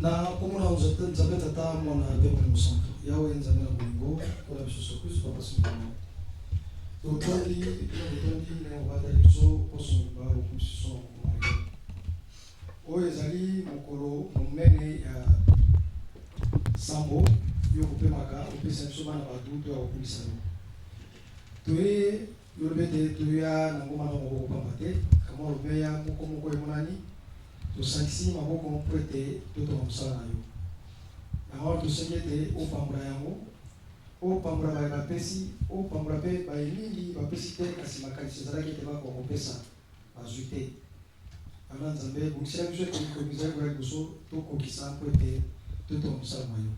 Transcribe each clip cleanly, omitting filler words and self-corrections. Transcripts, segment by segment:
Na komuna nzambe tata mwana pe mo musantu. Yawe nzambe na bolingo ola biso Kristo papa simplement. Totondi na wada biso poso ba okusiso ko. Oyo ezali mokolo monene ya sambo yo kopemaka opesa biso bana badu to ya kokulisa yo. Toye yolobete toya na ngoma na moko pamba te kama olobeya moko emonani tosangisi maboko mpo ete totoma mosala na yo. Yango tosengi ete opambola yango opambola baye bapesi opambola mpe baye mingi bapesi te kasi makanisi ezalaki ete bakokopesa bazwi te. Ana nzambe bokisela biso ete likomisa koya liboso tokokisa mpo ete totoma mosala na yo.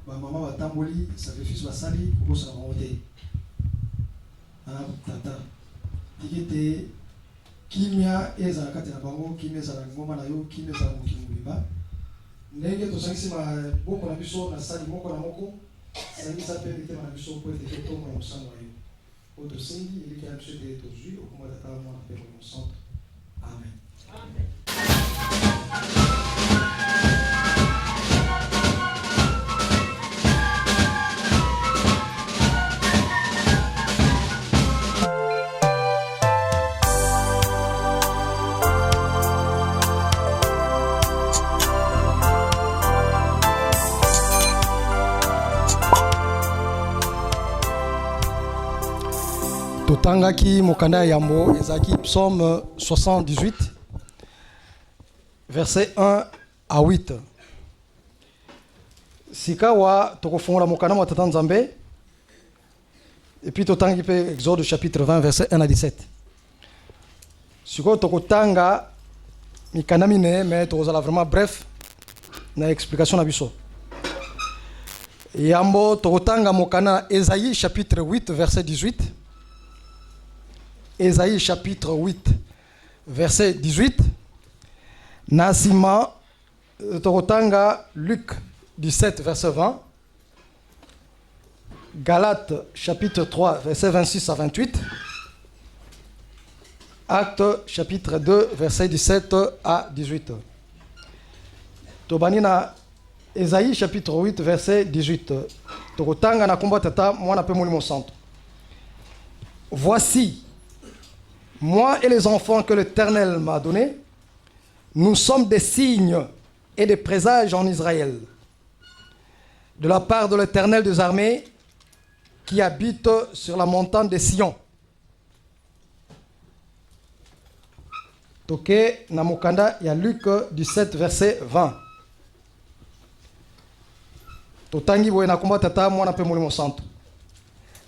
Bamama batamboli sacrifice basali kobosana bango te. Ana tata tiki ete kimia ezala kati na bango, kimia ezala ngoma na yo, kimia ezala mokili mobimba. Ndenge tosangisi maboko na biso na sali moko na moko, sangisa mpe mitema na biso mpo ete totonga mosala na yo. Po tosengi eleki ya biso ete tozwi okombo tata mwana mpe Molimo Santo. Amen. Amen. Totangaki mokanda yambo ezaki psaume 78 verset 1 à 8. Sikawa tokofongola mokanda mwa tata nzambe et puis totangi pe Exode chapitre 20 verset 1 à 17. Siko tokotanga mikanda mine mais tokozala vraiment bref na explication na biso. Yambo tokotanga mokanda Esaïe chapitre 8 verset 18. Esaïe chapitre 8, verset 18. Nasima Torotanga, Luc 17, verset 20. Galates chapitre 3, verset 26 à 28. Actes chapitre 2, verset 17 à 18. Tobanina Esaïe chapitre 8, verset 18. Torotanga na komba tata mwana pe Molimo Santo. Voici, moi et les enfants que l'Éternel m'a donnés, nous sommes des signes et des présages en Israël, de la part de l'Éternel des armées qui habite sur la montagne de Sion. Toke Namokanda, il y a Luc 17, verset 20. Totangi Boena Komba Tata, moi n'appelle Molimo Santo.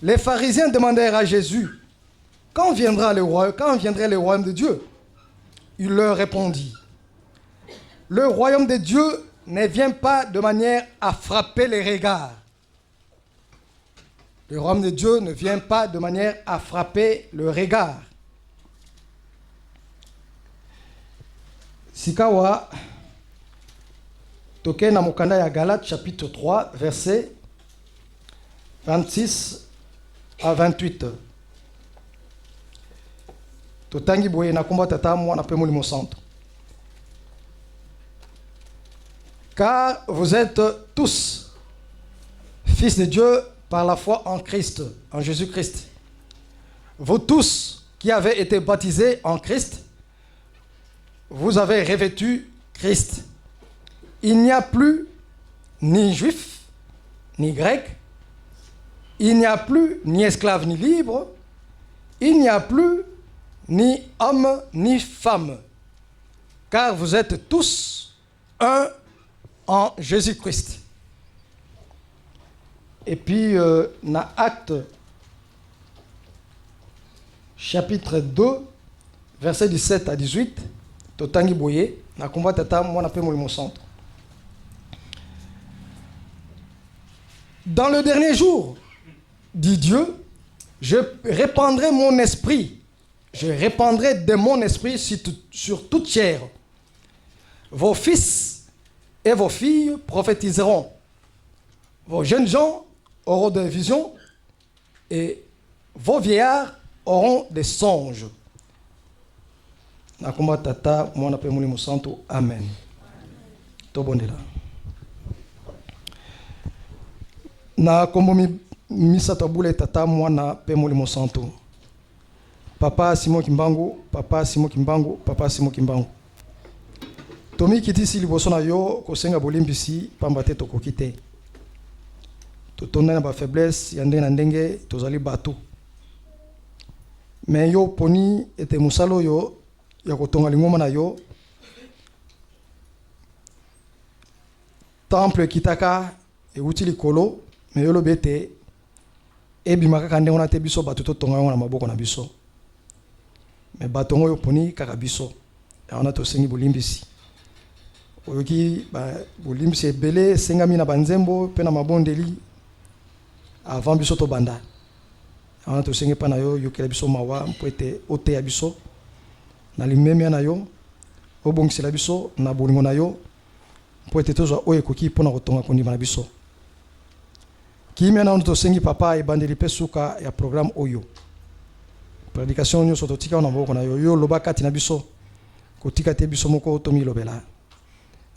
Les pharisiens demandèrent à Jésus, quand viendrait le royaume de Dieu? Il leur répondit, le royaume de Dieu ne vient pas de manière à frapper les regards. Le royaume de Dieu ne vient pas de manière à frapper le regard. Sikawa, toke na mokanda ya Galates chapitre 3, verset 26 à 28. Totangi boye na komba tata mwana pe Molimo Santo. Car vous êtes tous fils de Dieu par la foi en Christ, en Jésus-Christ. Vous tous qui avez été baptisés en Christ, vous avez revêtu Christ. Il n'y a plus ni juif, ni grec, il n'y a plus ni esclave, ni libre, il n'y a plus ni homme, ni femme, car vous êtes tous un en Jésus-Christ. Et puis, dans Acte, chapitre 2, verset 17 à 18, Totangi Boye, na komba tata mwana pe Molimo Santo. Dans le dernier jour, dit Dieu, je répandrai mon esprit. Je répandrai de mon esprit sur toute chair. Vos fils et vos filles prophétiseront. Vos jeunes gens auront des visions et vos vieillards auront des songes. Nakuma tata mwana pe Molimo Santo. Amen. tobondela na kombo misato abula tata mwana pe molimo santo. Papa Simon Kimbangu, Papa Simon Kimbangu, Papa Simon Kimbangu. Tomi kitisi liboso na yo kosenga bolimbisi pamba te tokoki te. Totonda na ba faiblesse ya ndenge na ndenge tozali bato. Mais yo poni ete musalo yo ya kotonga lingoma na yo. Temple kitaka e uti likolo mais yo lobete ebimaka kande ona te biso bato totonga na maboko na biso. Mais batongo yo poni kaka biso. Ya ona tosengi bolimbisi. Oyoki bolimbisi ebele sengami na banzembo pe na mabondeli avant biso to banda. Ya ona tosengi pa na yo yokela biso mawa mpo ete ote ya biso na limemia na yo obongisela biso na bolingo na yo mpo ete tozwa oyo ekoki mpona kotonga kondima na biso. Kimia na ono tosengi papa ebandeli pe suka ya programme oyo. Prédication nyonso totika na maboko na yo yo loba kati na biso kotika te biso moko tomi lobela.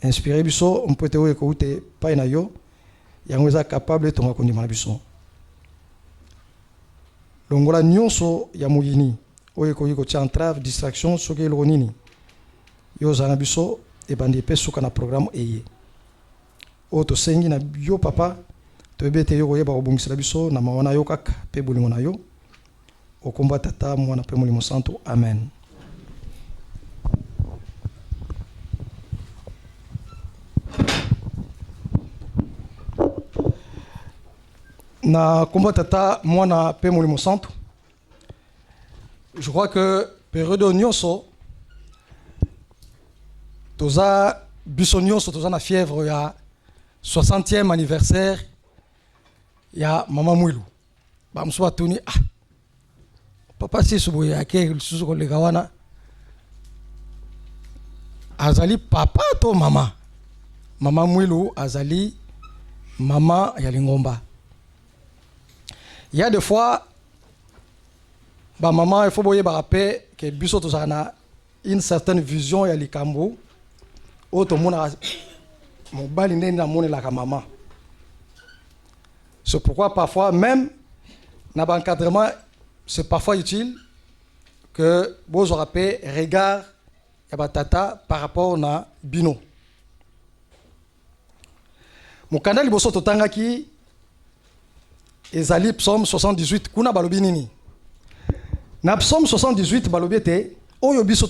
Inspiré biso mpo ete oyo ekoute pai na yo yango eza capable tonga kondima na biso. Longola nyonso ya muyini oyo ekoki kotia entrave distraction soki eloko nini yo ozala na biso ebandi pe suka na programme eye oyo tosengi na yo papa toyebi ete yo koyeba kobongisela biso na mawa na yo kaka mpe bolingo na yo okomba tata mwana mpe molimo santo amen. Na komba tata mwana pe molimo santo. Je crois que période nyonso toza biso nyonso toza na fièvre ya 60e anniversaire ya mama Mwilu. Ba msuba tuni papa sisu boye ake lisusu koleka wana azali papa to mama. Mama Mwilu azali mama ya Lingomba. Il y a des fois, bah maman, il faut boyer rappeler que biso to na une certaine vision ya likambo. Auto mona mon bali ndeni na mona la maman. C'est pourquoi parfois même na encadrement c'est parfois utile que vous rappelez regard ya batata par rapport na bino. Mokanda liboso totanga ki ezali psaume 78 kuna balobi nini na psaume 78 balobi ete oyo biso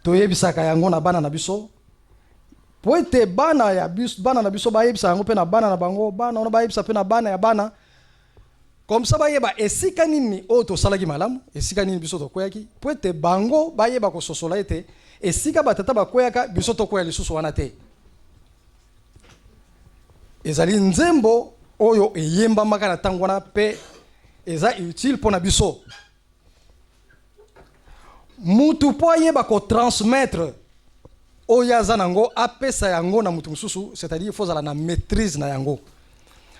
toyebisaka yango na bana na biso po ete bana na biso bayebisa yango mpe na bana na bango bana ona bayebisa mpe na bana ya bana comme ça bayeba esika nini oyo tosalaki malamu esika nini biso tokweyaki po ete bango bayeba kososola ete esika batata bakweyaka biso tokwea lisusu wana te. Ezali nzembo oyo eyemba maka na tango wana pe eza utile pona biso mutu po ayeba ko transmettre oyo aza nango apesa yango na mutu mususu, c'est-à-dire il faut zala na maîtrise na yango.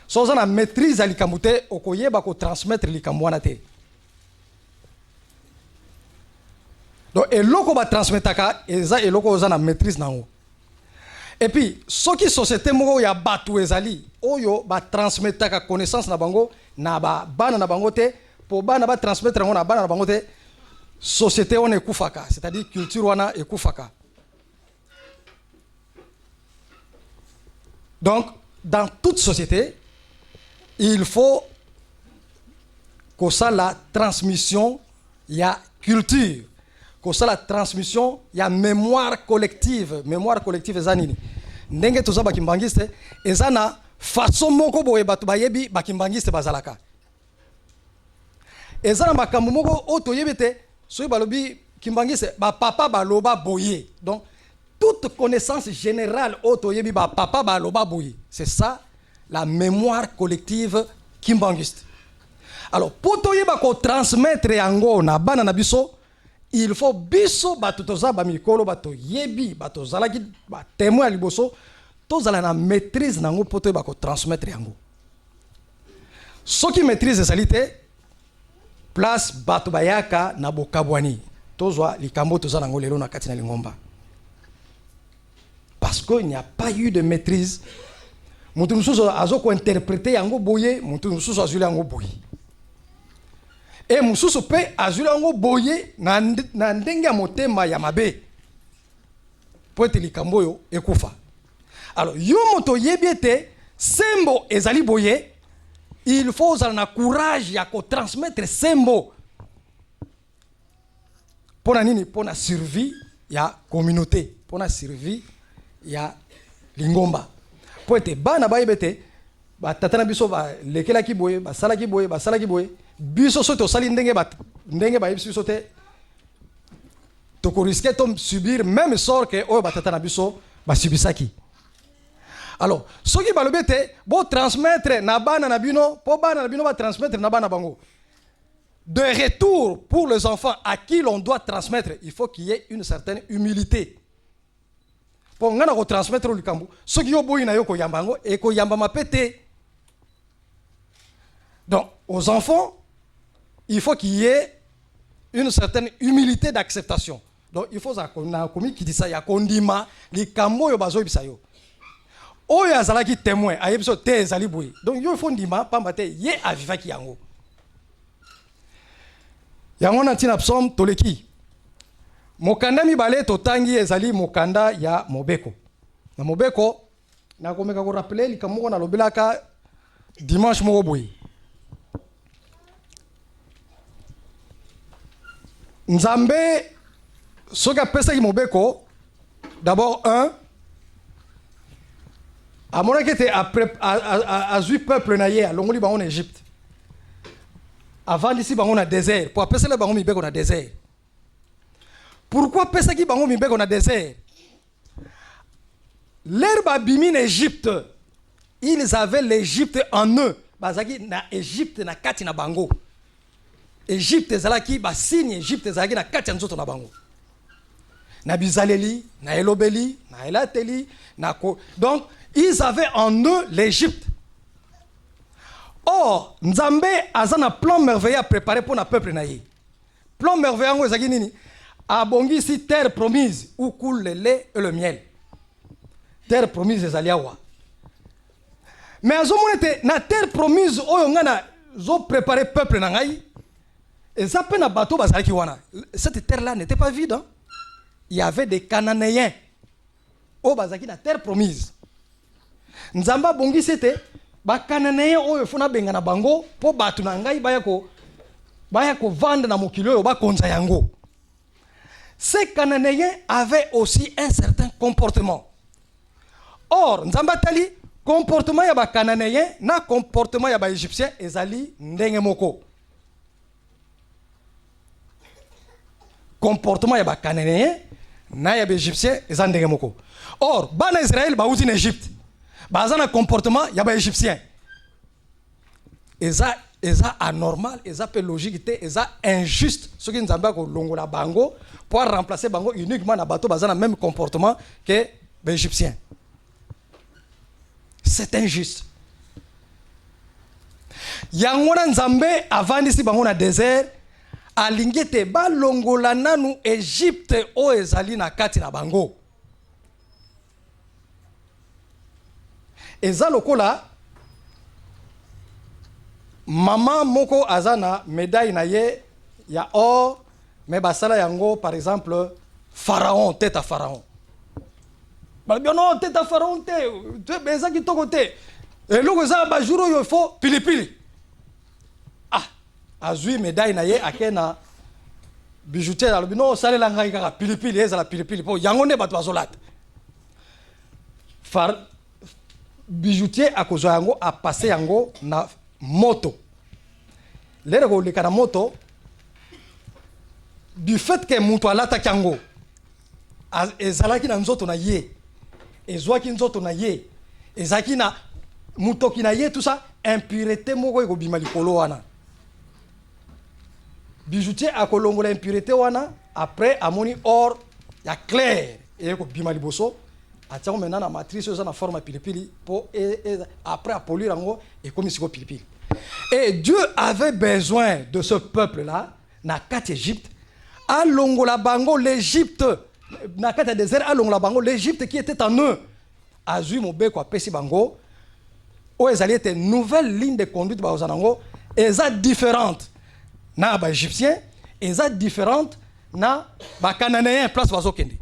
So za na maîtrise ya likambo te okoyeba ko transmettre likambo wana te. Donc eloko ba transmetaka eza eloko za na maîtrise nango. Et puis soki société moko ya batu ezali oyo ba transmetaka connaissance na bango na ba bana na bango te po bana ba transmettre ngo na bana na bango te société on ekufaka, c'est-à-dire culture wana ekufaka. Donc dans toute société il faut que ça la transmission ya culture, que ça la transmission ya mémoire collective ezanini ndenge toza bakimbangiste ezana façon moko boye batu bayebi bakimbangiste bazalaka ezana makambo moko otoyebi te soki balobi kimbangiste ba papa baloba boye. Donc toute connaissance générale otoyebi ba papa baloba boye, c'est ça la mémoire collective kimbangiste. Alors pour toyeba ko transmettre yango na bana na biso il faut biso batu toza ba mikolo bato yebi bato zalaki ba témoin liboso tozala na maîtrise nango po toyeba ko transmettre yango. Soki maîtrise salite place bato bayaka na bokabwani tozwa likambo toza nango lelo na kati na Lingomba. qu'il n'y a pas eu de maîtrise. Mutu mususu azoko interpréter yango boye, mutu mususu azuli yango boye. Et mususu pe azuli yango boye na ndenge ya motema ya mabe. Po ete likambo yo ekufa. Alors yo moto yebiete sembo ezali boye, il faut uzala na courage ya ko transmettre sembo. Pona nini? Pona survie ya communauté, pona survie ya lingomba. Po ete bana bayebete ba tatana biso ba lekela ki boye, ba sala ki boye, biso so to sali ndenge ba biso te to ko risquer to subir même sort que oyo ba tatana biso ba subisaki. Alors, ce qui va le bête, bon transmettre na bana na bino, po bana na bino va transmettre na bana bango. De retour pour les enfants à qui l'on doit transmettre, il faut qu'il y ait une certaine humilité. Pour ngana ko transmettre le kambu, ce qui yo boyi na yo ko yambango et ko yamba ma pété. Donc, aux enfants, il faut qu'il y ait une certaine humilité d'acceptation. Donc, il faut ça qu'on a commis qui dit ça, ya kondima, li kambo yo bazo bisayo. Oyo azalaki témoin ayebiso te ezali boye. Donc yo fo ndima pamba te ye avivaki yango. Yango na tina psom toleki. Mokanda mibale totangi ezali mokanda ya Mobeko. Na Mobeko na komeka ko rappeler likamoko na lobelaka dimanche moko boye. Nzambe soka pesa ki Mobeko d'abord à mon avis, à 8 peuples naïe, l'ongoli ba en Égypte. Avant d'ici, ba on a désert. Pour appeler ça, ba on mibek on a désert. Pourquoi pesa ki ba on mibek on a désert? L'herbe abimi en Égypte, ils avaient l'Égypte en eux. Bazaki na Égypte na kati na bango. Égypte zalaki ba signe Égypte zalaki na kati nzoto na bango. Na Bizaleli, na Elobeli, na Elateli, na ko. Donc ils avaient en eux l'Égypte. Or, Nzambe azana plan merveilleux à préparer pour le peuple naïe. Plan merveilleux ngo ezaki nini? Abongi si terre promise où coule le lait et le miel. Terre promise ezali awa. Mais azomonete na terre promise oyo ngana zo préparer peuple na ngai. Ezape na bateau bazalaki wana. Cette terre là n'était pas vide. Hein? Il y avait des Cananéens. Oh bazaki na terre promise. Nzamba bongi c'était ba Cananéens oyo funa benga na bango po batu na ngai baya ko vendre na mokili oyo ba konza yango. Ces Cananéens avaient aussi un certain comportement. Or Nzamba tali comportement ya ba Cananéens na comportement ya ba Égyptiens ezali ndenge moko. Comportement ya ba Cananéens na ya ba Égyptiens ezali ndenge moko. Or bana Israël ba uti en Égypte. Bazana comportement ya ba Égyptien. Eza anormal, eza peu logique te, eza injuste. Ce qui nous a ko longola bango pour remplacer bango uniquement na bateau bazana même comportement que les Égyptiens. C'est injuste. Yangona Nzambe avandisi bango na désert alingete ba longola nanu Égypte o ezali na kati na bango. Eza lokola maman moko azana médaille na ye ya or mais basala yango par exemple pharaon tête à pharaon. Ba bien non tête à pharaon te beza ki toko te. Et loko za ba jour yo fo pilipili. Ah azui médaille na ye akena bijoutier alobi non sale la ngai kaka pilipili ezala pilipili po yango ne bato bazolat. Bijoutier a kozwa yango a passé yango na moto. Lere ko leka na moto du fait que mutu alata kango ezalaki na nzoto na ye ezwaki nzoto na ye ezaki na mutoki na ye tout ça impureté moko ko bima likolo wana. Bijoutier a kolongola impureté wana après amoni or ya clair et ko bima liboso. Attends maintenant la matrice ça na forme pilipili pour après à polir en et comme si pilipili. Et Dieu avait besoin de ce peuple là na kati Égypte à longola bango l'Égypte na kati désert à longola bango l'Égypte qui était en eux azui mobeko apesi bango o ezali ete nouvelle ligne de conduite baoza nango eza différente na baégyptien eza différente na bacananéen place bazokende.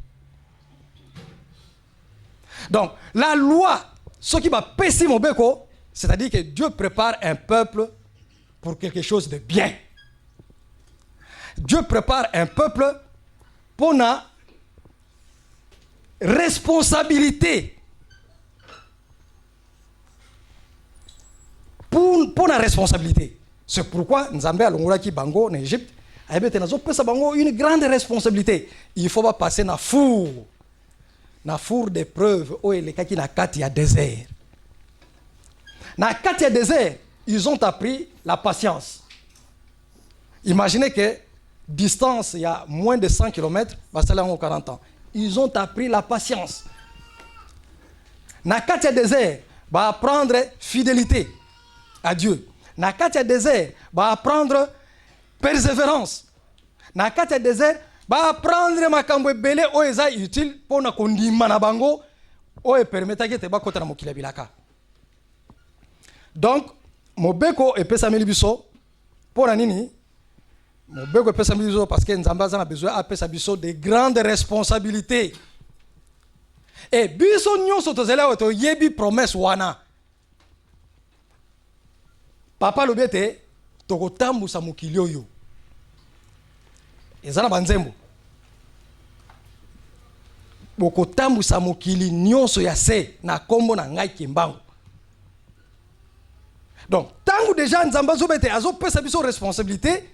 Donc la loi ce qui va pesi mobeko, c'est-à-dire que Dieu prépare un peuple pour quelque chose de bien. Dieu prépare un peuple pour la responsabilité. Pour la responsabilité. C'est pourquoi Nzambe a l'ongolaki bango en Égypte. Une grande responsabilité. Il faut pas passer dans le four d'épreuve où il y a na kati ya désert. Na kati ya désert, ils ont appris la patience. Imaginez que distance, il y a moins de 100 km, ça là en 40 ans. Ils ont appris la patience. Na kati ya désert, va apprendre fidélité à Dieu. Na kati ya désert, va apprendre persévérance. Na kati ya désert, va apprendre makambo ebele o eza utile pour na kondima na bango o e permettre que te ba kota na mokili bilaka. Donc mobeko epesa meli biso pour na nini? Mobeko epesa meli biso parce que Nzambe a besoin apesa biso de grandes responsabilités. Et biso nyonso tozela to yebi promesse wana. Papa lobete tokotambusa mokili oyo. Ezana banzembo. Bokotambusa mokili nyonso ya se na kombo na ngai kimbango. Donc, tango déjà Nzamba zobete azo pesa biso responsabilité.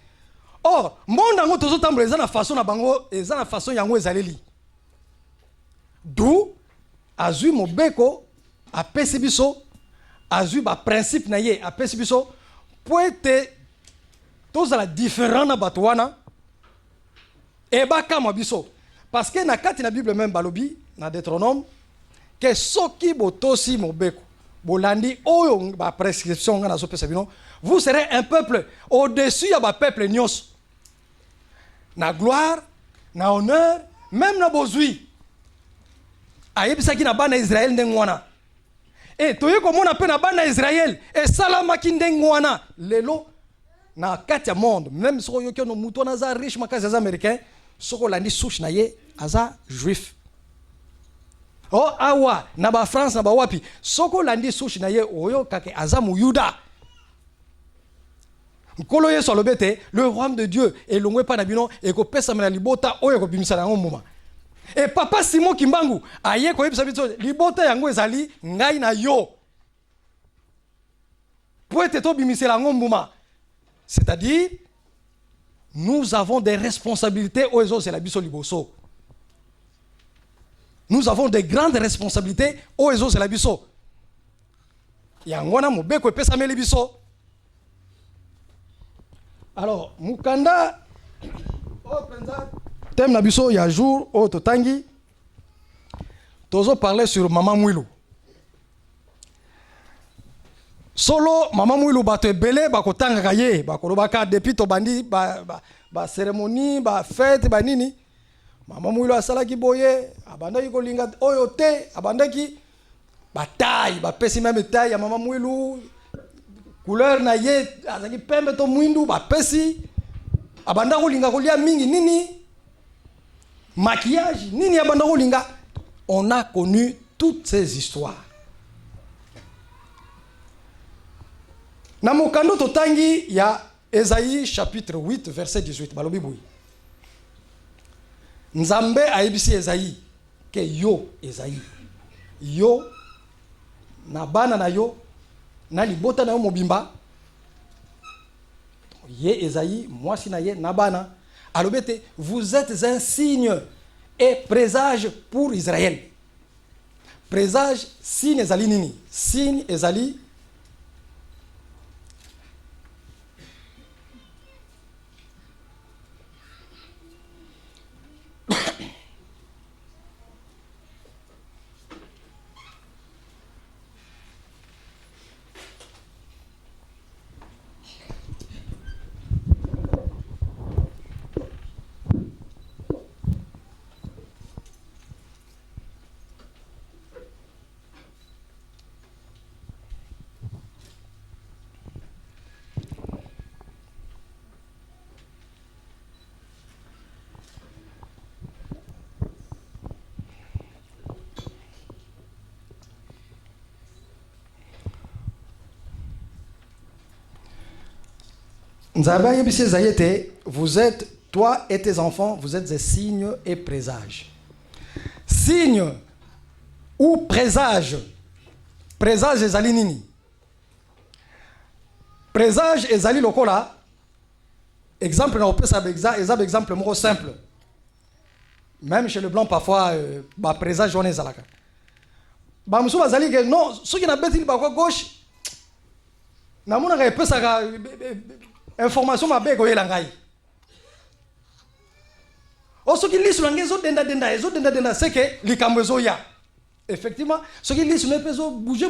Or, monde ngo tozo tambola ezana façon na bango, ezana façon yango ezaleli. D'où azui mobeko apesi biso, azui ba principe na ye apesi biso pour être tozala différent na bato wana. Et bakama biso parce que na kati na Bible même balobi na Deutéronome que soki botosi mobeko bolandi oyo ba prescription ngana so pesa bino vous serez un peuple au-dessus ya ba peuple nyos na gloire na honneur même na bozui ayebisaki na bana Israël ndengwana et toye komona pe na bana Israël et salamaki ndengwana lelo na kati ya monde même soko yoki no muto na za riche makazi za américain soko landi souche na ye aza juif. Oh awa na ba France na ba wapi soko landi souche na ye oyo kake aza muyuda. Nkolo yeso alobete le royaume de Dieu elongwe pa na bino e ko pesa na libota oyo ko bimisa na ngomoma. Et papa Simon Kimbangu aye ko yebisa biso libota yango ezali ngai na yo. Pour être to bimisa la ngomoma. C'est-à-dire nous avons des responsabilités aux autres, c'est la biso liboso. Nous avons des grandes responsabilités aux autres, c'est la biso. Yangwana mobeko pesa meli biso. Alors, mukanda oh penza thème na biso ya jour au totangi tozo parler sur Maman Mwilu. Solo Maman Mwilu bato ebele bakotanga ye bakolobaka depuis to bandi ba cérémonie ba fête ba nini Maman Mwilu asalaki boye abandaki kolinga oyo te abandaki bataille ba pesi même taille ya Maman Mwilu couleur na ye azaki pembe to mwindu ba pesi abanda kolinga kolia mingi nini maquillage nini abanda kolinga. On a connu toutes ces histoires. Na mokando totangi ya Esaïe chapitre 8 verset 18 balobi boyi. Nzambe ayebisi Esaïe ke yo Esaïe yo na bana na yo na libota na yo mobimba ye Esaïe mwasi na ye na bana alobete vous êtes un signe et présage pour Israël. Présage signe ezali nini? Signe ezali Vous êtes, toi et tes enfants, vous êtes des signes et présages. Signe ou présage. Présage ezali nini? Présage ezali lokola. Exemple, on peut exemple simple. Même chez le blanc, parfois, présage on est zalaka. Bamsou bazali que non, ceux qui n'habitent pas à gauche, n'a mon peu ça information ma bego yelangai. Oh, ceux qui lisent sur l'anglais, denda, c'est que les cambezo ya. Effectivement, ceux qui lisent sur les pesos, bouger.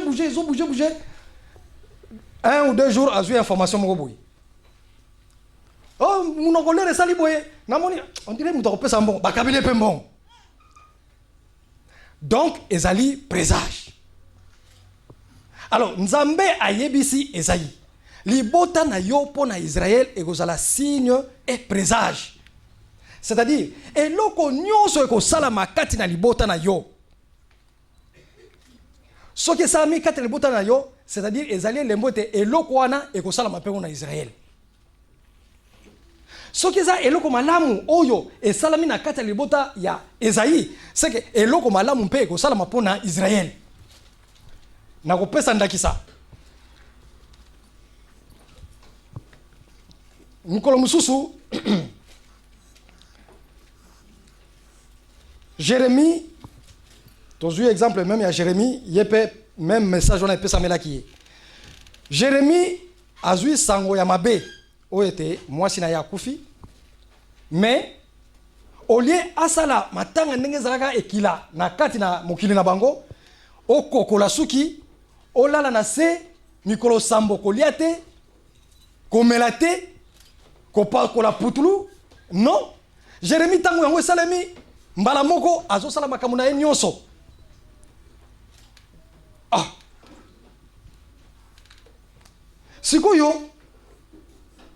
1 ou 2 jours à jouer information mon boy. Oh, mon angolais est sali boy. On dirait que mon ça bon, bakabile pe bon. Donc, ezali présage. Alors, Nzambe ayebisi ezali. Libota na yo po na Israël ekozala signe et présage. C'est-à-dire, eloko nyonso ekosala makati na libota na yo. Soki sami kati na libota na yo, c'est-à-dire ezali lembote eloko wana ekosala mapengo na Israël. Soki za eloko malamu oyo esalami na kati ya libota ya Esaïe, c'est que eloko malamu mpe ekosala mapona Israël. Na kopesa ndakisa. Mukolo mususu Jérémie, tu as vu exemple même à Jérémie, il y a même message on a pu s'amener qui est. Jérémie a vu sango ya mabe o était moi sina ya kufi mais au lieu asala matanga ndenge zalaka ekila na kati na mokili na bango o kokola suki o lala na se mikolo sambo koliate komelate kopa kola putulu non Jérémie tango yango salami mbala moko azo sala makambo na ye nyonso. Ah. Sikoyo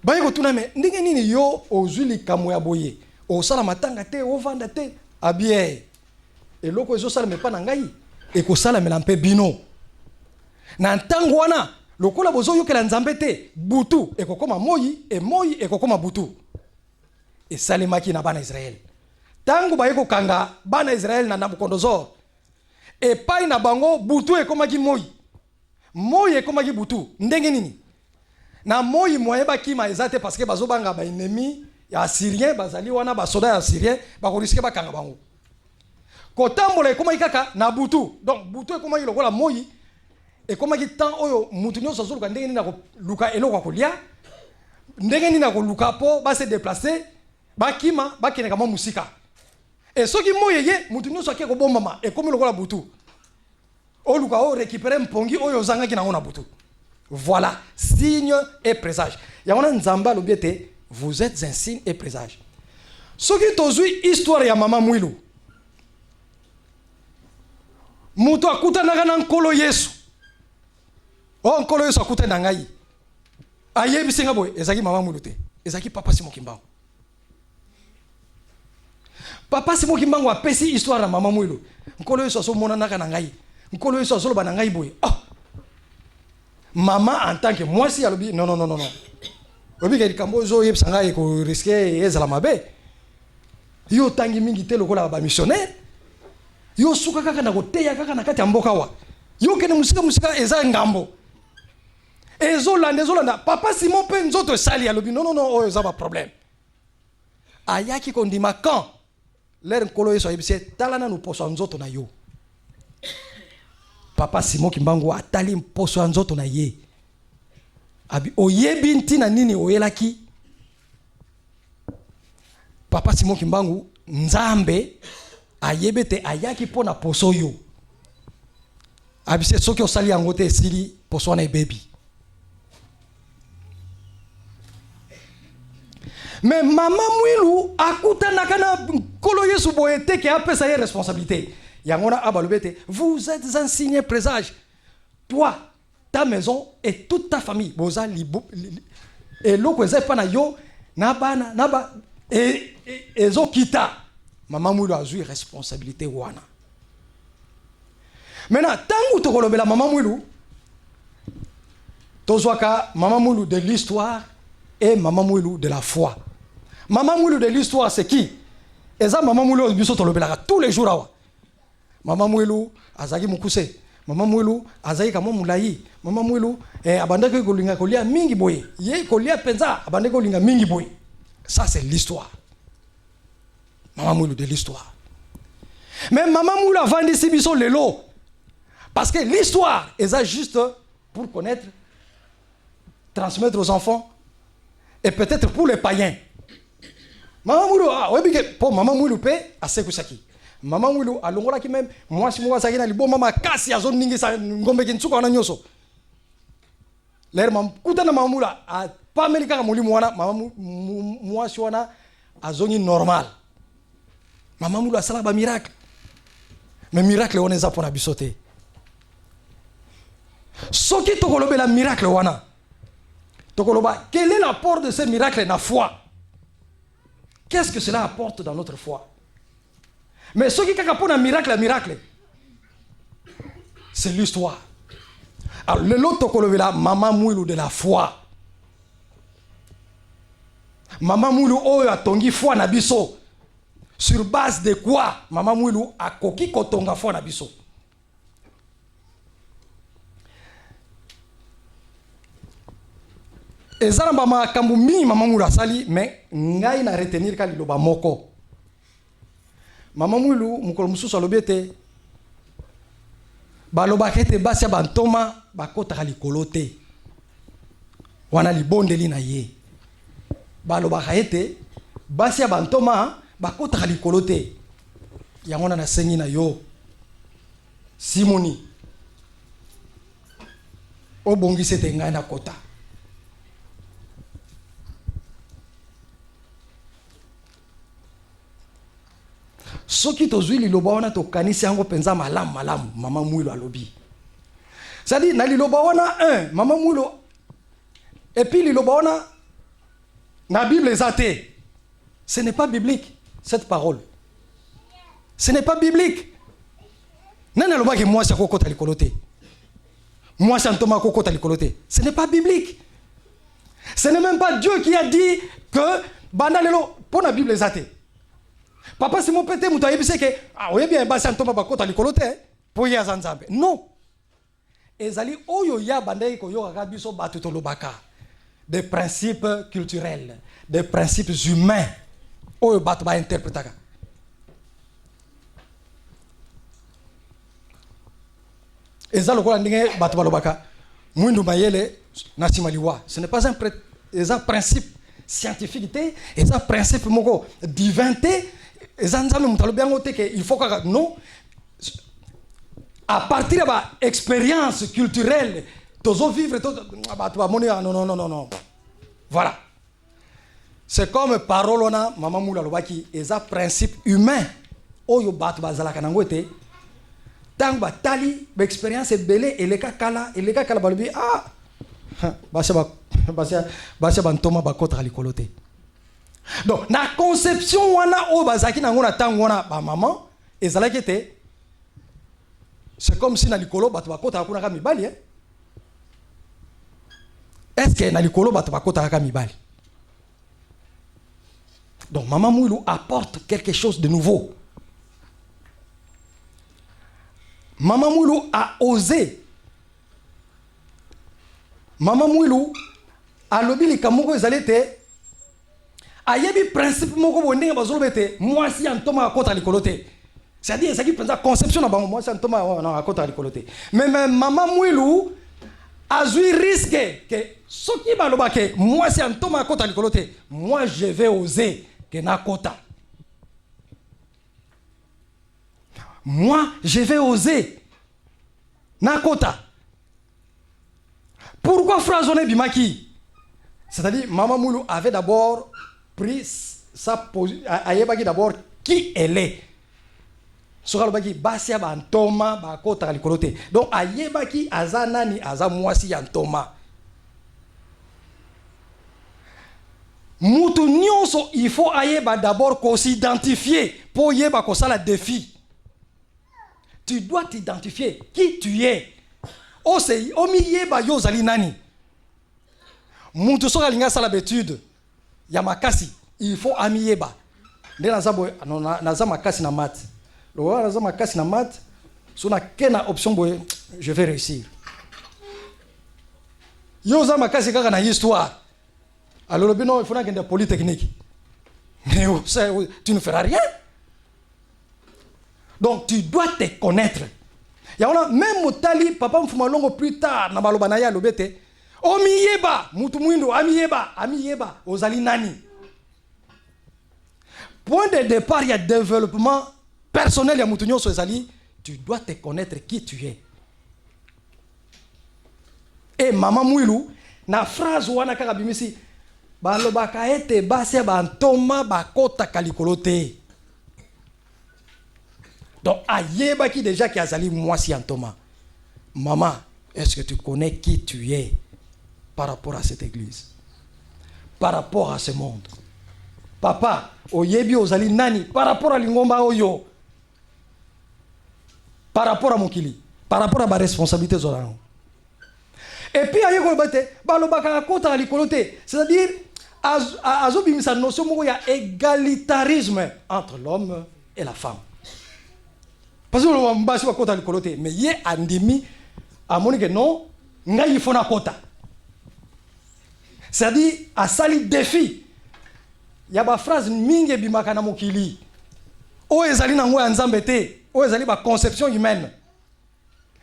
baye ko tuname ndenge nini yo ozuli kamwe ya boye o sala matanga te o vanda te abie eloko ezo sala mepa na ngai e ko sala melampe bino na ntango wana lokola bozo yokela nzambe te butu e kokoma moyi e kokoma butu e salemaki na bana Israël. Tangu baye ko kanga bana Israël na Nabucodonosor e pai na bango butu e komaki moyi e komaki butu ndenge nini na moyi moyeba kima ezate parce que bazobanga ba ennemi ya Assyrien bazali wana ba soda ya Assyrien ba ko risque ba kanga bango kotambola e komaki kaka na butu donc butu e komaki lokola moyi e komaki temps oyo mutu nyonso azoluka ndenge nini na ko luka eloko kolia ndenge nini na ko luka po ba se déplacer ba kima ba keneka mo musika. Et ce qui moye ye mutu nyonso akeko bombama e komi lokola butu o luka o récupérer mpongi oyo zanga ki nango na butu. Voilà, signe et présage. Yangona nzamba lobiete, vous êtes un signe et présage. Ce qui tozui histoire ya mama mwilu. Mutu akuta na nkolo Yesu. O nkolo Yesu akuta na ngai. Ayebi singa boy, ezaki mama mwilu te. Ezaki papa Simon Kimbangu. Papa Simon Kimbangu apesi histoire na mama mwilu. Nkolo Yesu aso mona naka na ngai. Nkolo Yesu aso loba na ngai boy. Ah. Maman en tant que moi si alobi non. Obi ke likambo zo yeb sanga e ko risquer ezala mabe. Yo tangi mingi te lokola ba missionnaire. Yo suka kaka na koteya kaka na kati ya mboka wa. Yo kene musika eza ngambo. Ezolanda papa Simon pe nzoto sali alobi non oyo eza ba problème. Ayaki kondima quand l'air nkolo Yesu ayebise talana nu poso nzoto na yo. Papa Simon Kimbangu atali mposo nzoto na ye. Abi oyebi ntina nini oyelaki. Papa Simon Kimbangu nzambe ayebete ayaki pona poso yo. Abi se soki osali yango te esili poso na baby. Mais maman mwilu akutana kana nkolo Yesu boyete ke apesa ye responsabilité. Yangona abalobete, vous êtes un signe présage. Toi, ta maison et toute ta famille. Boza libo et loko ezepa na yo naba et ezo kita. Maman mwilu a eu responsabilité wana. Maintenant, tangu to kolobela maman mwilu tozwaka maman mwilu de l'histoire et Maman Mouilou de la foi. Maman Mouilou de l'histoire, c'est qui? Et ça, Maman Mouilou, tous les jours. Maman Mouilou, Azagi Mukuse. Maman Mouilou, Azagi Kamo Moulayi. Maman Mouilou, Abandake Golinga Kolia Mingi Boy. Ye Kolia Penza, Abandake Golinga Mingi Boy. Ça, c'est l'histoire. Maman Mouilou de l'histoire. Mais Maman Mouilou a vendu Sibiso Lelo. Parce que l'histoire, est ça juste pour connaître, transmettre aux enfants, et peut-être pour les païens. Maman Mouilou, pour Maman Mouilou, à Sekusaki. Maman Mouilou, à Longola qui même, moi, si moi, ça y est, bon, maman, casse, à zone ningi, ça, ngombe, qui n'souka, na nyoso. L'air, maman, koutana Maman Mouilou, à pas melika, mouli, maman, moi, si on a, à zone normale. Maman Mouilou, ça, là, miracle. Mais miracle, on est à pour abisoter. Ce qui tokolobe la miracle, wana. Tokoloba, quel est l'apport de ce miracle dans la foi? Qu'est-ce que cela apporte dans notre foi? Mais ce qui capone un miracle, c'est l'histoire. Alors, le lot tokolobe la Maman Mouilou de la foi. Maman Mouilou oyo a tongi foi na biso. Sur base de quoi Maman Mouilou a koki kotonga foi na biso? Et ça, Maman Mouilou a sali, mais ngai na retenir ka liloba moko. Maman Mouilou, mukolo mususu alobiete, baloba kete basia bantoma, bakota likolo te. Wana libondeli na ye. Baloba kete, basia bantoma, bakota likolo te. Yangona na sengi na yo. Simoni. Obongi sete ngai na kota. Soki tozui liloba wana to kanisi yango penza malamu Maman Mouilou alobi. C'est-à-dire na liloba wana Maman Mouilou et puis liloba wana na Bible ezate. Ce n'est pas biblique cette parole. Ce n'est pas biblique. Nana loba ke moi sa kokota likolote. Moi sa ntoma kokota likolote. Ce n'est pas biblique. Ce n'est même pas Dieu qui a dit que banda lelo pour la Bible ezate. Papa si mon pété mouta yebise que ah oui bien basi antoma bakota likolote pour ya zanzambe. Non. Ezali oyo ya bandai ko yo ka biso batu to lobaka. Des principes culturels, des principes humains. Oyo batu ba interprétaka. Ezalo ko ndinge batu ba lobaka. Mwindu mayele na simaliwa. Ce n'est pas un principe scientifique, c'est un principe moko divinité. Il faut que non, à partir de l'expérience culturelle, tous vivre, non. Voilà. C'est comme parole on a Maman Mouilou lobaki, c'est un principe humain. Oyo batu bazala kanangote. Tant ba tali, expérience belé et les kala balbi basia bantoma bakota likolote. Donc, la conception wana o bazaki na ngona tang wana ba maman ezalaki te. C'est comme si na likolo batu bakota akuna ka mibali hein. Est-ce que na likolo batu bakota ka mibali? Donc Maman Mouilou apporte quelque chose de nouveau. Maman Mouilou a osé. Maman Mouilou a lobi likamoko ezalete. Ayebi principe moko bondenga bazolobete moi si antoma akota likolote. C'est-à-dire ça qui pense conception na bango moi si antoma na akota likolote. Mais Maman Mouilou a eu risque que soki baloba ke moi si antoma akota likolote, moi je vais oser que na kota. Moi je vais oser na kota. Pourquoi Frazone Bimaki? C'est-à-dire Maman Mouilou avait d'abord pris sa position, ayebaki d'abord qui elle est. Sokalobaki basia bantoma bakota likolote. Donc ayebaki azanani azamwasi yantoma. Mutu nyonso il faut ayeba d'abord qu'on s'identifier pour yeba ko sala défi. Tu dois t'identifier qui tu es. Osei omi yeba yo zali nani. Muntu soka linga sala betude ya makasi, il faut amiyeba. Nde naza makasi na mat. Lo naza makasi na mat, so na kena option boye, je vais réussir. Yo za makasi kaka na histoire. Alors le bino il faut na polytechnique. Mais tu ne feras rien. Donc tu dois te connaître. Il y a même Motali, papa Mfumalongo plus tard, na baloba na ya lobete. Omiyeba, mutu mwindo, amiyeba, ozali nani. Point de départ, il y a développement personnel, il y a mutu nyonso ezali, tu dois te connaître qui tu es. Et maman mwilu, na phrase wana kaka bimisi, balobaka ete basi ba ntoma bakota kalikolote. Donc, ayeba qui déjà qui a zali moi si Thomas. Maman, est-ce que tu connais qui tu es par rapport à cette église? Par rapport à ce monde? Papa, oyebi ozali nani par rapport à lingomba oyo? Par rapport à mokili? Par rapport à ma responsabilité zorango? Et puis, ayeko bate, balobaka kota likolote. C'est-à-dire, azobimisa notion moko ya égalitarisme entre l'homme et la femme. Parce que le mbasi wa kota likolote, mais ye andimi amoni que non, ngai fona kota. C'est-à-dire à sali défi. Il y a ba phrase mingi bimaka na mokili. O ezali na ngwa nzambe te, o ezali ba conception humaine.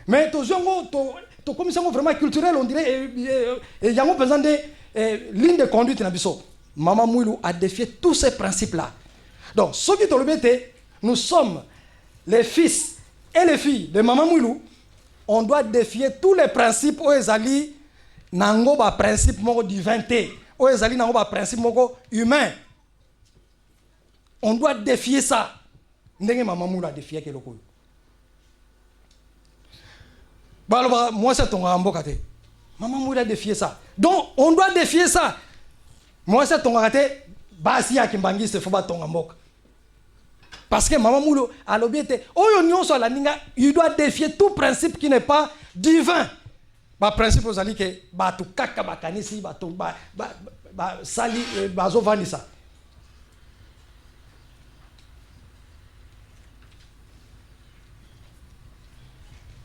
Mais to jongo to commission vraiment culturelle on dirait et yango pesant de ligne de conduite na biso. Maman Mwilu a défié tous ces principes là. Donc ce qui to lebete, nous sommes les fils et les filles de Maman Mwilu, on doit défier tous les principes où ezali nango ba principe moko divinité, où ezali nango ba principe moko humain. On doit défier ça. Ndenge Maman Mwilu a défié keloko. Bah moi c'est ton amboka te. Maman Mwilu a défié ça. Donc on doit défier ça. Moi c'est ton raté basi ya kimbangi se faut ba ton amboka. Parce que Maman Mwilu a l'obéité. Il doit défier tout principe qui n'est pas divin. Le principe c'est que batu kaka bakanisi batu sali bazo vanisa.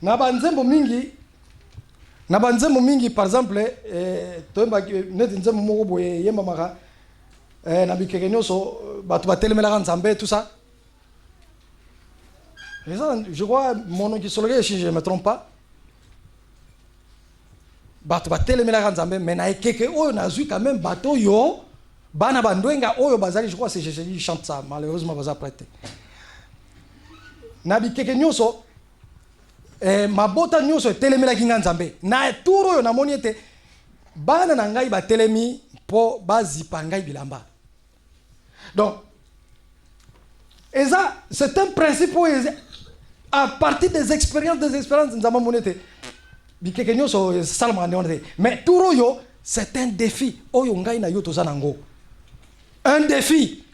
Na banzembo mingi par exemple toemba net nzembo moko boye yemba maka na bikeke nyonso batu batelemela nzambe tout ça. Je crois, mon nom qui est si je ne me trompe pas. Bato batele mela kanzambe mena ekeke oyo nazui quand même bato yo bana bandwenga oyo bazali je crois c'est je chante ça malheureusement baza prêté. Na bikeke nyonso mabota nyonso telemela kinga nzambe na turo yo na moni ete bana na ngai batelemi po bazipa ngai bilamba. Donc et ça c'est un principe à partir des expériences nous avons monté. Mais tout yo c'est un défi. Un défi.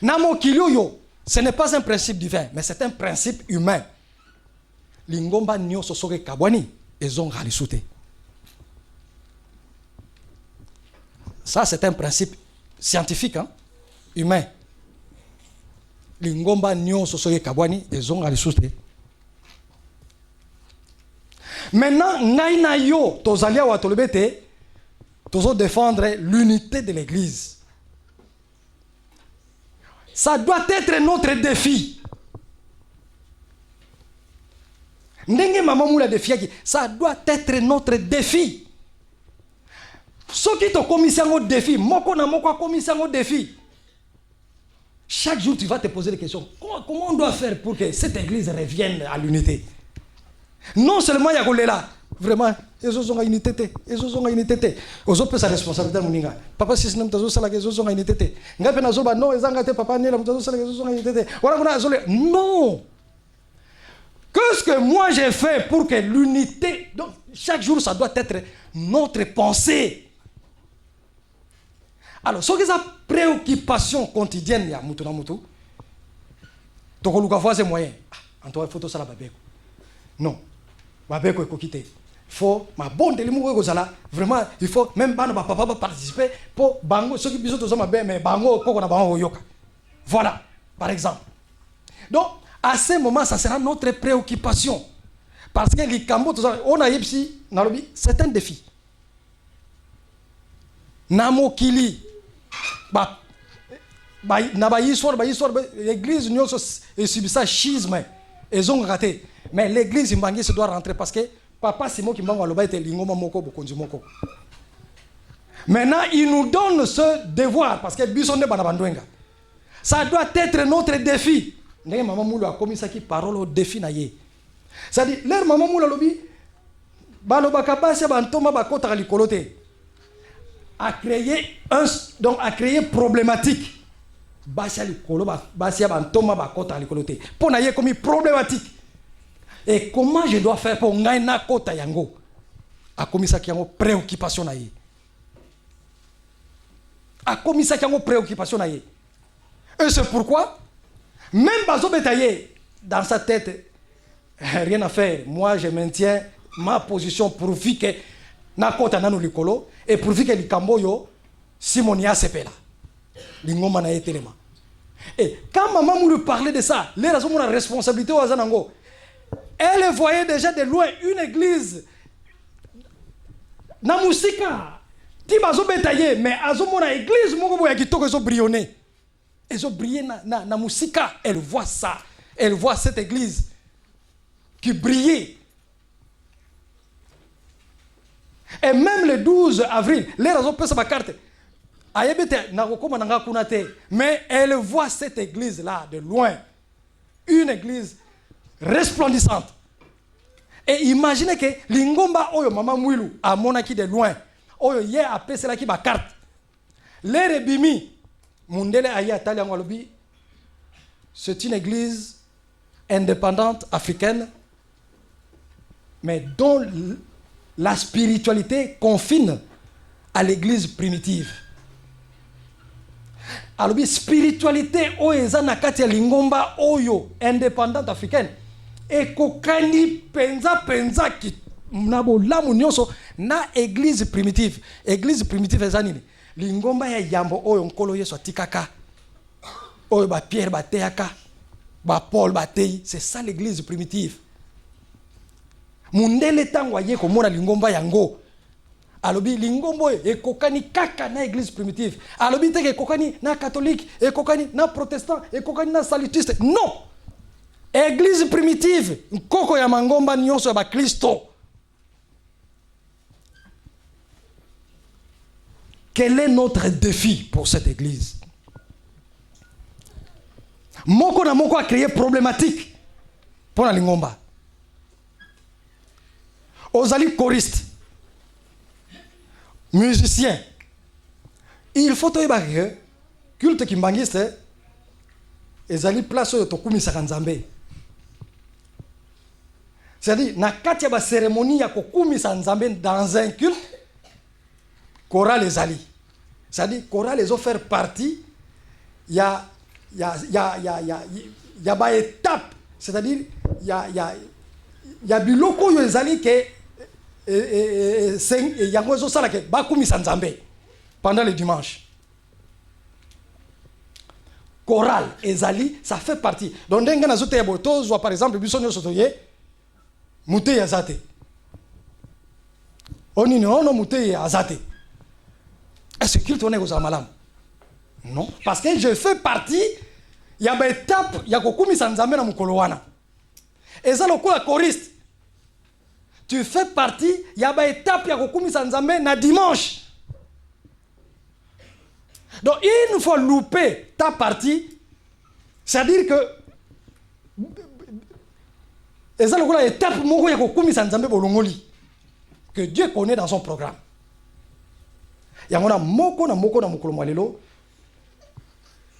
Namo kilio ce n'est pas un principe divin, mais c'est un principe humain. Lingomba nyoso soke kabwani ezonga alisute. Ça c'est un principe scientifique, hein, humain. Lingomba nyonso soke kabwani ezonga alisute. Maintenant ngai na yo tozalia wa tolobete tozo défendre l'unité de l'église. Ça doit être notre défi. Ndenge Maman Mwilu défi, ça doit être notre défi. Ce qui te commission au défi, moko na moko commission au défi. Chaque jour tu vas te poser des questions. Comment on doit faire pour que cette église revienne à l'unité? Non seulement il y a là, vraiment, ils ont une unité, ils ont une unité. Ils ont sa responsabilité moninga. Papa si nous tazo sala ils ont une unité. Ngape na zoba non, ils ont papa ni la tazo sala ils ont une unité. Voilà kuna zole. Non. Qu'est-ce que moi j'ai fait pour que l'unité, donc chaque jour ça doit être notre pensée. Alors, ce qui est la préoccupation quotidienne, il y a mutu na mutu. Donc, on va voir ces moyens. En toi, il faut tout ça la babeko. Non. Babeko est coquité. faut ma bonne vraiment il faut même bana papa participer pour bango ceux qui bisous tous ma mais bango koko na bango yoka. Voilà, par exemple. Donc à ce moment ça sera notre préoccupation parce que les cambo on a ici nalobi c'est un défi. Namokili ba na histoire l'église nous subit ça schisme ils ont raté mais l'église imbangi se doit rentrer parce que papa Simon qui m'a dit lingoma moko bokonzi moko. Maintenant il nous donne ce devoir parce que bisonde banabandwenga. Ça doit être notre défi. Ndenge maman moulu a commis ça qui parole au défi na ye. Ça dit leur maman moulu lobi baloba kabasi bantoma bakota likolote a créé problématique. Basia likolo basia bantoma bakota likolote. Pour na ye commis problématique. Et comment je dois faire pour gagner na kota yango? A commis ça qui a préoccupation na ye. A commis ça qui a préoccupation na ye. Et c'est pourquoi même Bazo Betaye dans sa tête rien à faire. Moi je maintiens ma position pourvu que na kota nanu likolo et pourvu que likamboyo Simonia sepela. Lingoma na yetelema. Et quand maman nous parlait de ça, les raisons de la responsabilité aux Zanango. Elle voyait déjà de loin une église. Na musika. Ti bazo betaye mais azomona église moko boya kitoko zo brionner. Ils ont brillé na musika. Elle voit ça. Elle voit cette église qui brillait. Et même le 12 avril, les raisons peuvent sa carte. Mais elle voit cette église-là de loin. Une église resplendissante. Et imaginez que Lingomba Oyo Mama Mouilou a monaki de loin. Oyo Ye a pèsé la qui ba carte. Les Rebimi, Mundele Aya Taliangolobi, c'est une église indépendante africaine, mais dont la spiritualité confine à l'église primitive. Alors, la spiritualité oezana kati ya Lingomba Oyo indépendante africaine et kokani penza ki nabo lamu nyonso na église primitive. Église primitive ezanini Lingomba ya yambo oyo nkolo Yesu atikaka oyo ba Pierre bateyaka ba Paul batei, c'est ça l'église primitive. Mundele tango aye komona Lingomba yango alobi Lingombo e kokani kaka na église primitive. Alobi teke kokani na catholique, e kokani na protestant, e kokani na salutiste. Non. Église primitive, nkoko ya mangomba nyonso ya ba Kristo. Quel est notre défi pour cette église? Moko na moko a créé problématique pour la Lingomba. Ozali choriste, musicien. Il faut que le culte qui mbangiste ezali place oyo tokumisaka Nzambe. C'est-à-dire na kati ya ba cérémonie ya kokumisa Nzambe dans un culte, chorale ezali. C'est-à-dire chorale ezo faire partie ya ba étape, c'est-à-dire ya biloko yo ezali ke yango ezo sala ke bakumisa Nzambe pendant le dimanche. Chorale ezali, ça fait partie. Donc denga na zote ya boto zo par exemple biso nyo sotoye muté ya zate. Oni ono muté ya zate. Est-ce que culte on est aux amalam? Non, parce que je fais partie ya ba étape ya kokumisa Nzambe na mukolo wana. Eza lokola choriste. Tu fais partie ya ba étape ya kokumisa Nzambe na dimanche. Donc une fois loupé ta partie, c'est-à-dire que eza lokola étape moko ya kokumisa Nzambe bolongoli que Dieu connaît dans son programme. Yangona moko na mokolo mwalelo.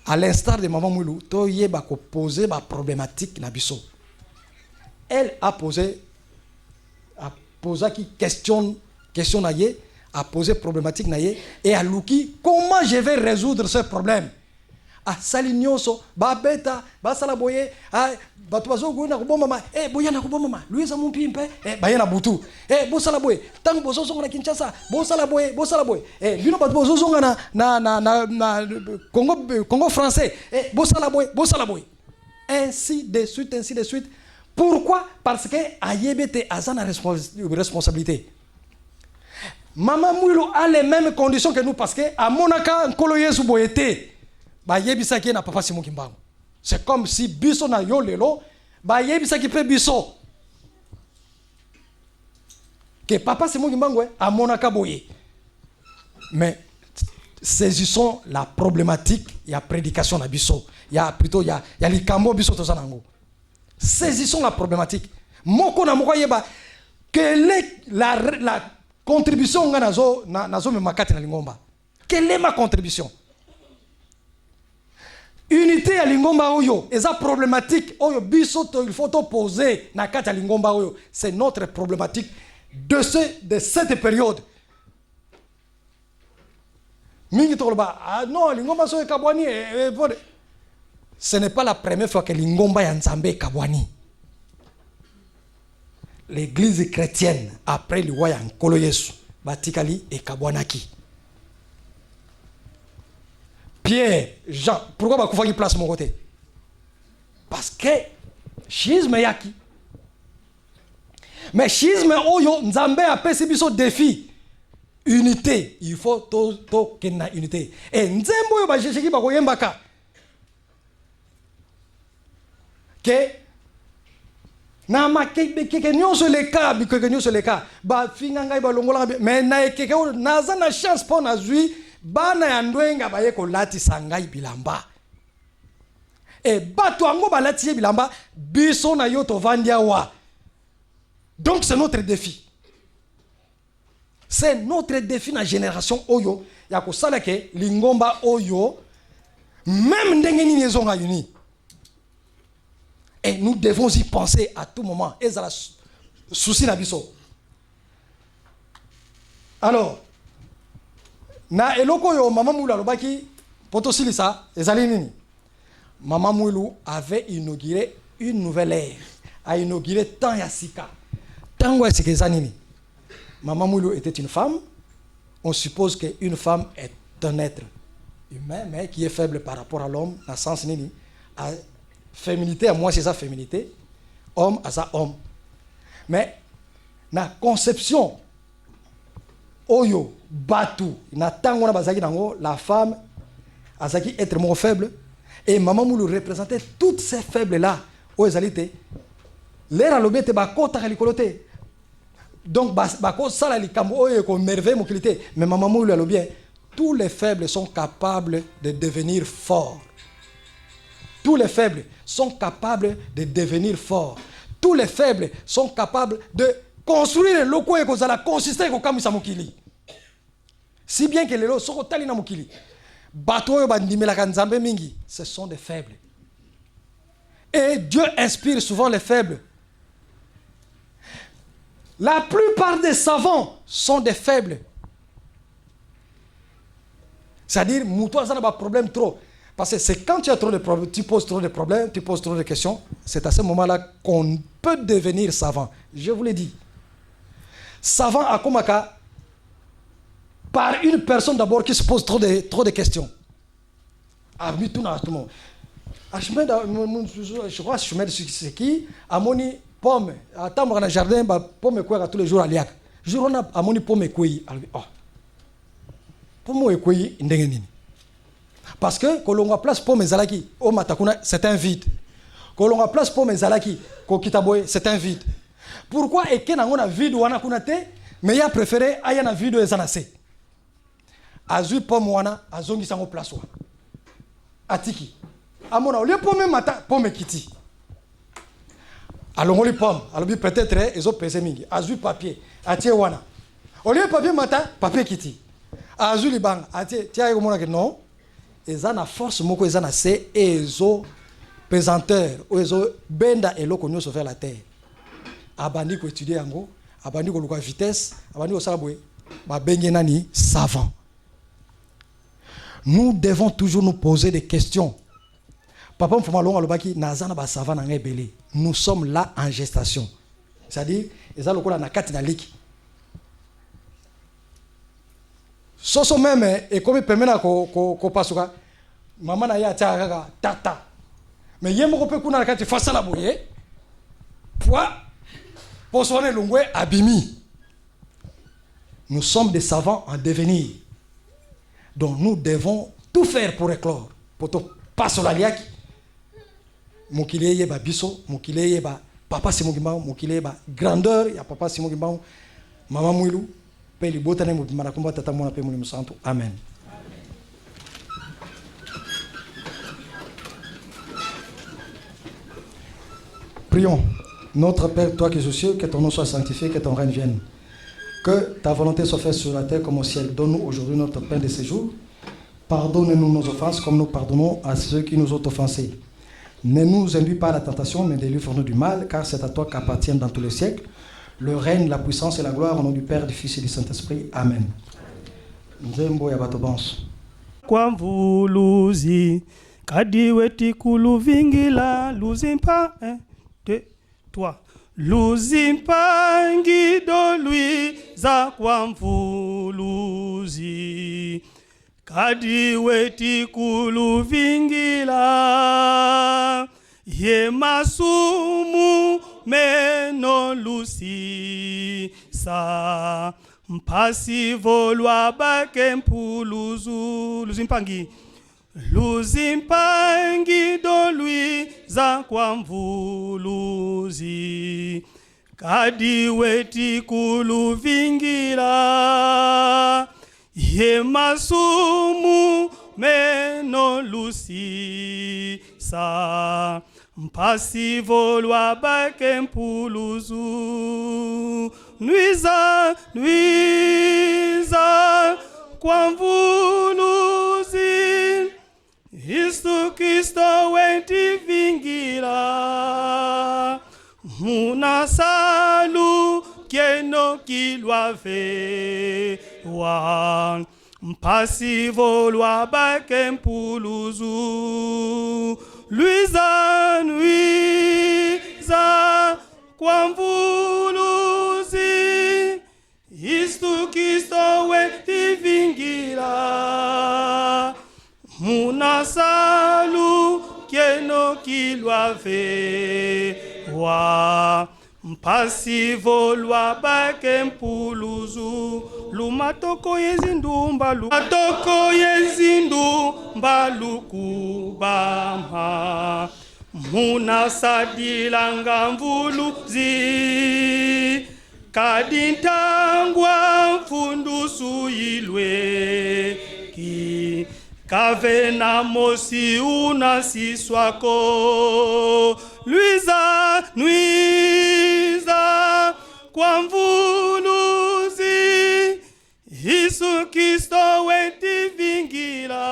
À l'instar de Maman Moulou, toye ba ko poser ba problématique na biso. Elle a posé qui question naye, a posé problématique naye et a louki comment je vais résoudre ce problème. asali nyonso babeta basala boye bato bazogona kubomba ma boya na kubomba ma Louise Mumpimpe baye na butu bosala boye tango bozozonga na Kinshasa bosala boye bino bato bozozonga na Congo français bosala boye ainsi de suite. Pourquoi? Parce que ayebete azana responsabilité. Maman Mouilo a les mêmes conditions que nous parce que à Monaka nkolo Yesu boyete ba yebisa ki na papa Simon Kimbangu. C'est comme si biso na yo lelo ba yebisa ki pe biso que papa Simon Kimbangu à Monaka boye. Mais saisissons la problématique, il y a prédication na biso, il y a likambo biso to sanango. Saisissons la problématique. Moko na moko yeba quelle est la contribution nga nazo me makati na lingomba. Quelle est ma contribution? Unité à lingomba oyo, eza problématique oyo biso il faut poser na kati à lingomba oyo. C'est notre problématique de cette période. Mingi toloba non lingomba so ekabwani ce n'est pas la première fois que lingomba ya Nzambe ekabwani. L'église chrétienne après le roi Nkolo Yesu batikali ekabwanaki. Pierre, Jean, pourquoi bakufaki place mon côté? Parce que schisme yaki. Mais schisme oyo Nzambe a pesi biso défi. Unité, il faut to kena unité. Et nzembo yo ba jesheki ba koyembaka. Que na makeke nyonso leka bikeke nyonso leka ba finga ngai ba longola mais na ekeke naza na chance pour nazui bana ya ndwenga ba ye ko latisa ngai bilamba et bato ango ba latisa bilamba biso na yo to vandia wa. Donc c'est notre défi. C'est notre défi na génération oyo ya ko sala ke lingomba oyo même ndenge nini ezonga uni. Et nous devons y penser à tout moment. Et ça la souci na biso. Alors, na eloko yo Maman Moulou alobaki poto silisa ezali nini? Maman Moulou avait inauguré une nouvelle ère. A inauguré tant ya sika. Tango ya sika ezanini. Maman Moulou était une femme. On suppose qu'une femme est un être humain mais qui est faible par rapport à l'homme dans le sens nini. Féminité, à moi c'est ça féminité, homme à ça homme. Mais na conception oyo batu na tango na bazaki nango la femme azaki être moins faible et Maman Moulou représentait toutes ces faibles là aux alité l'air alobete ba kota likolote donc ba ko sala likambo oyo ko merveille mokilité mais Maman Moulou alobien tous les faibles sont capables de devenir forts. Tous les faibles sont capables de devenir forts. Tous les faibles sont capables de construire le loko et kozala consister ko kamisa mokili. Si bien que les lots sont tali na mokili. Bato yo bandimela kanzambe mingi, ce sont des faibles. Et Dieu inspire souvent les faibles. La plupart des savants sont des faibles. C'est-à-dire muto ça n'a pas problème trop. Parce que c'est quand tu as trop de problèmes, tu poses trop de problèmes, tu poses trop de questions, c'est à ce moment-là qu'on peut devenir savant. Je vous l'ai dit. Savant à Komaka, par une personne d'abord qui se pose trop de questions. Je crois que je mets ce qui, à mon pomme, à dans le jardin, pomme quoi tous les jours à l'IAC. Je rentre à mon pomme quoi. Pomme quoi, indénini. Parce que quand on place pour mes alaki, au matakuna, c'est un vide. Quand on place pour mes alaki, ko kitaboy, c'est un vide. Pourquoi est-ce qu'on a un vide ou on a kunate, mais il a préféré ayana un vide et zanase. Azui pomme wana, azongi sango place wa. Atiki. Amona, au lieu pomme mata, pomme kiti. Alors on les pomme, alors peut-être ils ont pesé mingi. Azui papier, atie wana. Au lieu papier mata, papier kiti. Azui libang, atie, tiens au mona que non. Eza na force moko eza na se ezo pesanteur o ezo benda eloko nyoso vers la terre abandi ko étudier yango abandi ko luka vitesse abandi ko sala boye ba bengi nani savant. Nous devons toujours nous poser des questions. Papa nous sommes là en gestation. C'est-à-dire, ils ont le nakati na liki. Soso même et comme pemena ko pasuka maman na ya tia tata. Mais yemo ko pe kuna nakati fasa la boye. Poi posone lungwe abimi. Nous sommes des savants en devenir. Donc nous devons tout faire pour éclore. Pour te passer la liaki. Mokile yeba biso, mokile yeba papa simogimba, mokile yeba grandeur ya papa simogimba, mama mwilu, pe libotane mu marakumba tata mona pe mu santo. Amen. Prions. Notre Père, toi qui es aux cieux, que ton nom soit sanctifié, que ton règne vienne. Que ta volonté soit faite sur la terre comme au ciel. Donne-nous aujourd'hui notre pain de ce jour. Pardonne-nous nos offenses comme nous pardonnons à ceux qui nous ont offensés. Ne nous induis pas à la tentation, mais délivre-nous du mal, car c'est à toi qu'appartiennent dans tous les siècles le règne, la puissance et la gloire au nom du Père, du Fils et du Saint-Esprit. Amen. Nzembo ya bato bonso. Kwa mvuluzi kadiweti kuluvingila luzimpa 1, 2, 3 luzimpa ngido lui za kwa mvuluzi kadiweti kuluvingila ye masumu meno lusi sa mpasi volwa bake mpuluzu luzimpangi dolui za kwa mvuluzi kadiweti kuluvingira ye masumu meno lusi sa mpasi volwa bake mpuluzu nuiza kwa mvuluzi Yesu Kristo wenti vingira munasalu kieno kilwa vewa mpasi volwa bake mpuluzu luiza kwa mvuluzi Yesu Kristo wenti vingira munasalu kieno kilwa vewa mpasi volwa bake mpuluzu lumatoko yezindumba lukubama munasadilanga mvuluzi kadintangwa mfundusu ilwe ki kavena mosi unasiswako luiza kwa mvuluzi Yesu Kristo wenti vingira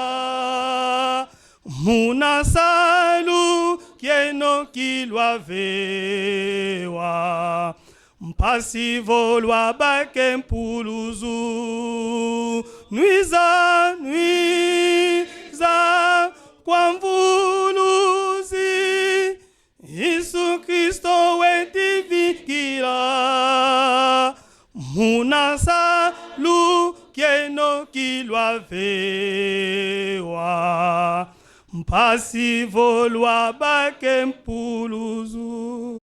munasalu kieno kilwa vewa mpasi volwa bake mpuluzu nuiza kwa mvuluzi Yesu Kristo wenti vingira munasalu kieno kilwa vewa mpasi volwa bake mpuluzu.